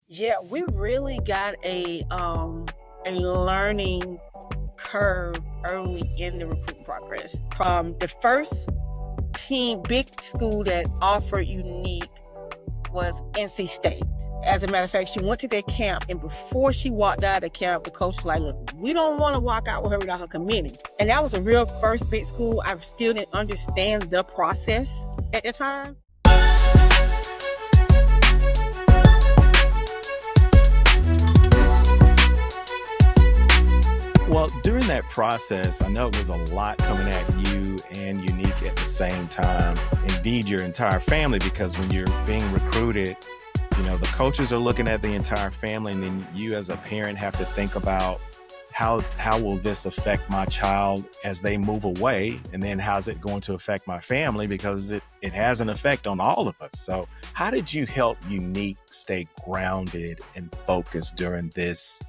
Yeah, we really got a learning curve early in the recruitment progress. From the first big school that offered unique was NC State. As a matter of fact, she went to their camp, and before she walked out of the camp, the coach was like, "Look, we don't want to walk out with her without her committing." And that was a real first big school. I still didn't understand the process at the time. Well, during that process, I know it was a lot coming at you and Unique at the same time. Indeed, your entire family, because when you're being recruited, the coaches are looking at the entire family, and then you as a parent have to think about how will this affect my child as they move away, and then how's it going to affect my family, because it has an effect on all of us. So how did you help Unique stay grounded and focused during this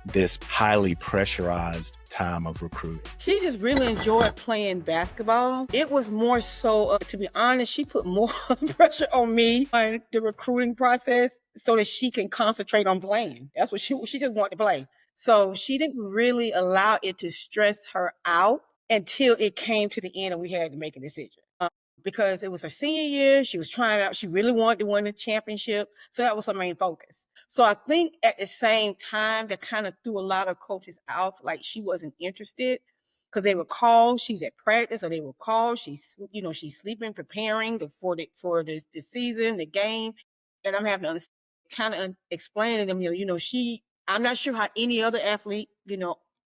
highly pressurized time of recruiting? She just really enjoyed playing basketball. It was more so, to be honest, she put more pressure on me on the recruiting process so that she can concentrate on playing. That's what she just wanted to play. So she didn't really allow it to stress her out until it came to the end and we had to make a decision. Because it was her senior year, she was trying out, she really wanted to win the championship. So that was her main focus. So I think at the same time, that kind of threw a lot of coaches off, like she wasn't interested because they would call, she's at practice, or they would call, she's sleeping, preparing for the season, the game. And I'm having to kind of explain to them, I'm not sure how any other athlete,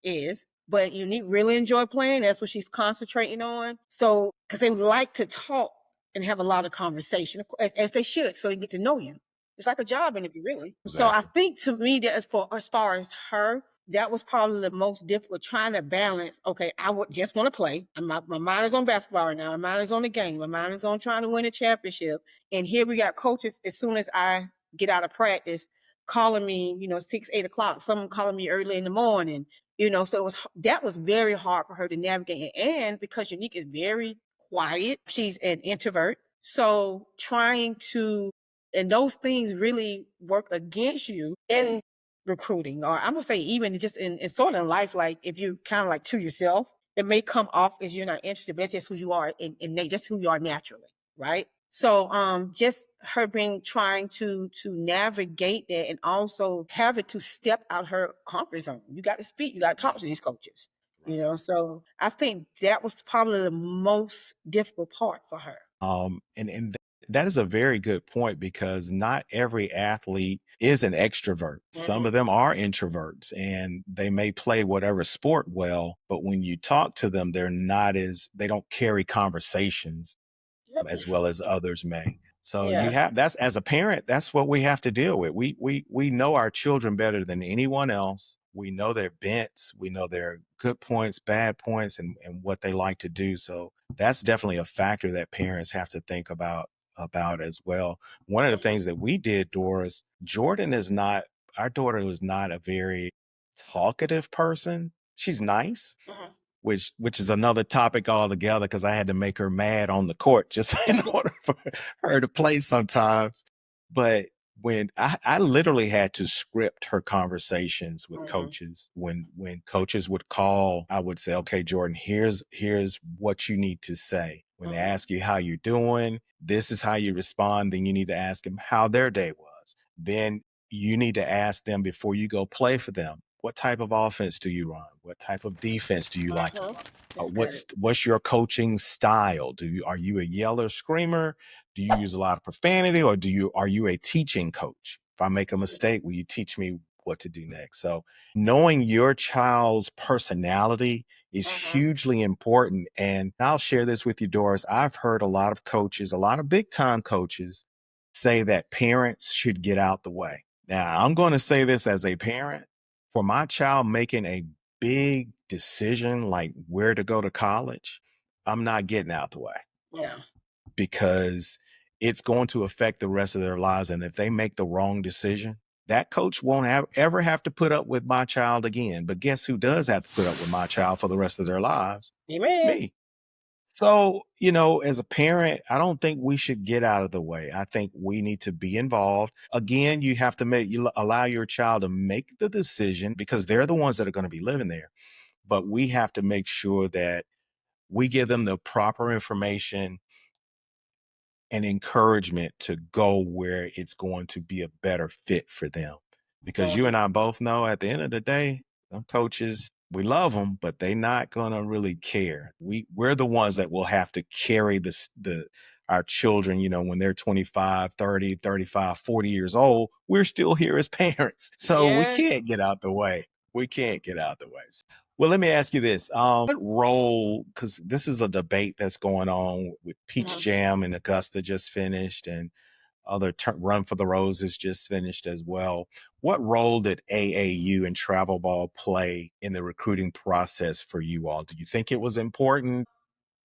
is, but Unique really enjoy playing. That's what she's concentrating on. So, because they would like to talk and have a lot of conversation, as they should, so they get to know you. It's like a job interview, really. Exactly. So I think, to me, that as far as her, that was probably the most difficult, trying to balance. Okay, I would just want to play. My mind is on basketball right now. My mind is on the game. My mind is on trying to win a championship. And here we got coaches, as soon as I get out of practice, calling me, 6, 8 o'clock. Someone calling me early in the morning. So that was very hard for her to navigate. And because Unique is very quiet, she's an introvert. So and those things really work against you in recruiting, or I'm gonna say even just in sort of life. Like if you kind of like to yourself, it may come off as you're not interested, but it's just who you are just who you are naturally, right? So just her trying to navigate that, and also having to step out her comfort zone. You got to speak, you got to talk to these coaches. So I think that was probably the most difficult part for her. And that is a very good point, because not every athlete is an extrovert. Some of them are introverts, and they may play whatever sport well, but when you talk to them, they don't carry conversations as well as others may. So that's, as a parent, that's what we have to deal with. We know our children better than anyone else. We know their bents, we know their good points, bad points, and what they like to do. So that's definitely a factor that parents have to think about as well. One of the things that we did, Doris, our daughter was not a very talkative person. She's nice, which is another topic altogether, because I had to make her mad on the court just in order for her to play sometimes. But when I literally had to script her conversations with coaches. When coaches would call, I would say, "Okay, Jordan, here's what you need to say. When they ask you how you're doing, this is how you respond. Then you need to ask them how their day was. Then you need to ask them, before you go play for them, what type of offense do you run? What type of defense do you like to run? What's your coaching style? Are you a yeller, screamer? Do you use a lot of profanity, or are you a teaching coach? If I make a mistake, will you teach me what to do next?" So knowing your child's personality is hugely important. And I'll share this with you, Doris. I've heard a lot of coaches, a lot of big time coaches, say that parents should get out the way. Now, I'm going to say this as a parent. For my child making a big decision like where to go to college, I'm not getting out the way. Yeah. Because it's going to affect the rest of their lives. And if they make the wrong decision, that coach won't ever have to put up with my child again. But guess who does have to put up with my child for the rest of their lives? Amen. Me. So, as a parent, I don't think we should get out of the way. I think we need to be involved. Again, you have to allow your child to make the decision because they're the ones that are going to be living there. But we have to make sure that we give them the proper information and encouragement to go where it's going to be a better fit for them. Because you and I both know at the end of the day, them coaches, we love them, but they're not going to really care. We're the ones that will have to carry our children, when they're 25, 30, 35, 40 years old, we're still here as parents. So we Yeah. can't get out the way. We can't get out the way. Well, let me ask you this. What role, because this is a debate that's going on with Peach Jam and Augusta just finished and other Run for the Roses just finished as well. What role did AAU and travel ball play in the recruiting process for you all? Do you think it was important?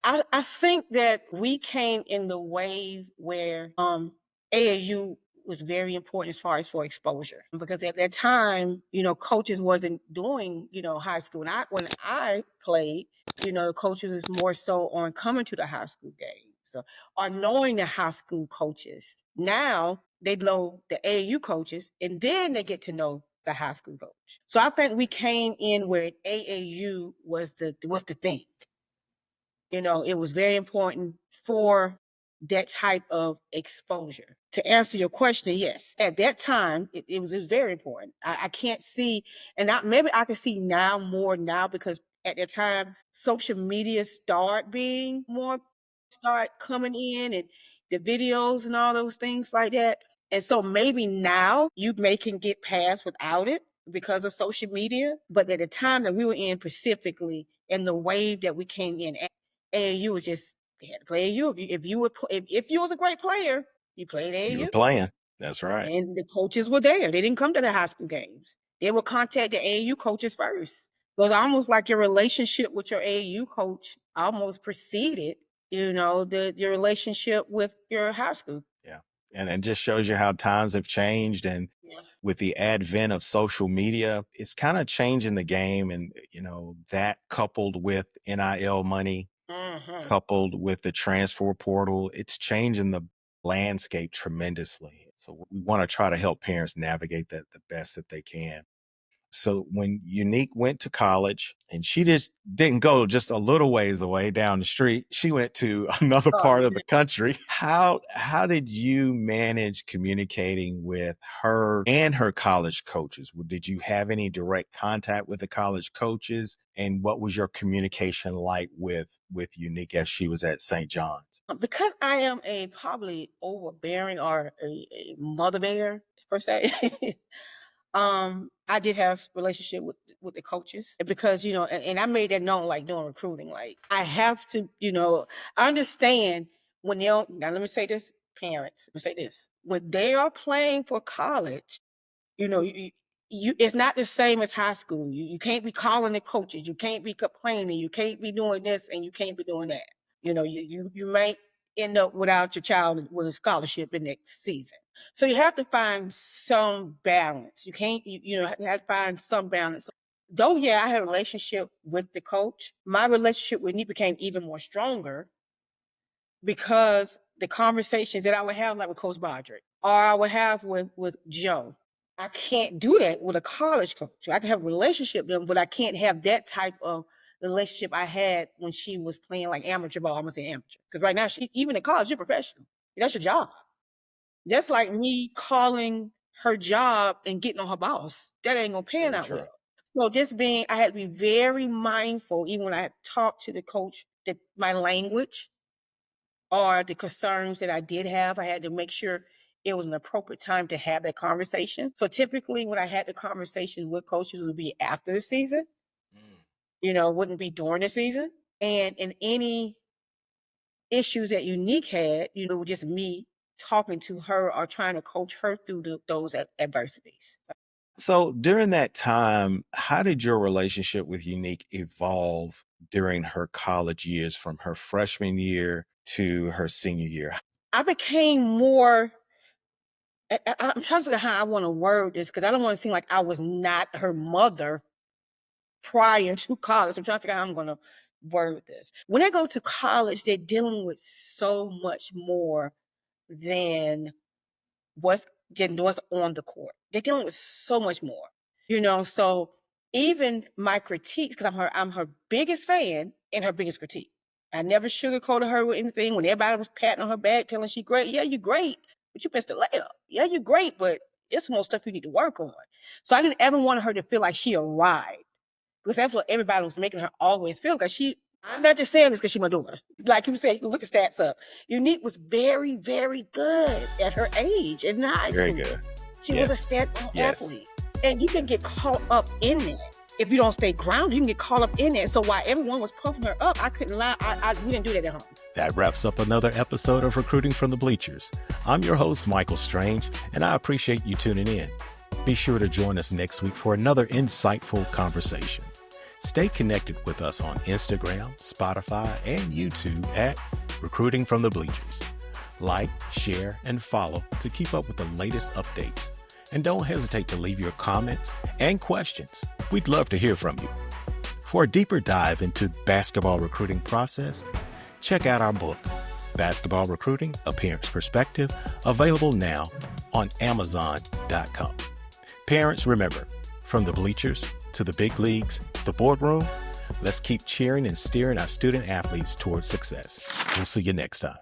I think that we came in the wave where AAU was very important as far as for exposure because at that time, coaches wasn't doing, high school. And when I played, the coaches was more so on coming to the high school game. So or knowing the high school coaches. Now they know the AAU coaches and then they get to know the high school coach. So I think we came in where AAU was the thing. It was very important for that type of exposure. To answer your question, yes, at that time, it was very important. I can't see, and maybe I can see now more now because at that time, social media start coming in and the videos and all those things like that. And so maybe now you can get past without it because of social media. But at the time that we were in specifically and the wave that we came in AAU was just they had to play AAU. If you was a great player, you played You were AAU, playing. That's right. and the coaches were there. They didn't come to the high school games. They would contact the AAU coaches first. It was almost like your relationship with your AAU coach almost preceded, your relationship with your high school. Yeah. And just shows you how times have changed. And Yeah. with the advent of social media, it's kind of changing the game. And, that coupled with NIL money, coupled with the transfer portal, it's changing the landscape tremendously. So we want to try to help parents navigate that the best that they can. So when Unique went to college, and she just didn't go just a little ways away down the street, she went to another Oh, part of yeah. the country. How did you manage communicating with her and her college coaches? Did you have any direct contact with the college coaches? And what was your communication like with Unique as she was at St. John's? Because I am a probably overbearing or a mother bear per se. I did have relationship with the coaches because and I made that known like doing recruiting. Like I have to, understand when they don't. Now let me say this, parents. Let me say this: when they are playing for college, you know, it's not the same as high school. You can't be calling the coaches. You can't be complaining. You can't be doing this and you can't be doing that. You might end up without your child with a scholarship the next season. So you have to find some balance. You can't, you have to find some balance. Though, yeah, I had a relationship with the coach. My relationship with Nick became even more stronger because the conversations that I would have, like with Coach Bodrick, or I would have with Joe, I can't do that with a college coach. I can have a relationship with them, but I can't have that type of relationship I had when she was playing like amateur ball. I'm gonna say amateur because right now, even in college, you're professional. That's your job. That's like me calling her job and getting on her boss. That ain't gonna pan Very out true. well. So I had to be very mindful, even when I talked to the coach, that my language or the concerns that I did have, I had to make sure it was an appropriate time to have that conversation. So typically when I had the conversation with coaches it would be after the season, wouldn't be during the season. And in any issues that Unique had, it was just me talking to her or trying to coach her through those adversities. So during that time, how did your relationship with Unique evolve during her college years from her freshman year to her senior year? I became more I'm trying to figure out how I want to word this because I don't want to seem like I was not her mother prior to college. I'm trying to figure out how I'm going to word this. When they go to college, they're dealing with so much more than what's on the court. They're dealing with so much more, so even my critiques, because I'm her biggest fan and her biggest critique. I never sugarcoated her with anything. When everybody was patting on her back, telling she great, yeah, you're great, but you missed the layup. Yeah, you're great, but it's more stuff you need to work on. So I didn't ever want her to feel like she arrived, because that's what everybody was making her always feel. Because I'm not just saying this because she's my daughter. Like you said, you can look the stats up. Unique was very, very good at her age in high school. Very good. She was a stat athlete. And you can get caught up in that. If you don't stay grounded, you can get caught up in it. So while everyone was puffing her up, I couldn't lie. We didn't do that at home. That wraps up another episode of Recruiting from the Bleachers. I'm your host, Michael Strange, and I appreciate you tuning in. Be sure to join us next week for another insightful conversation. Stay connected with us on Instagram, Spotify, and YouTube at Recruiting from the Bleachers. Like, share, and follow to keep up with the latest updates. And don't hesitate to leave your comments and questions. We'd love to hear from you. For a deeper dive into the basketball recruiting process, check out our book, Basketball Recruiting, A Parent's Perspective, available now on Amazon.com. Parents, remember, from the bleachers to the big leagues, the boardroom, let's keep cheering and steering our student athletes towards success. We'll see you next time.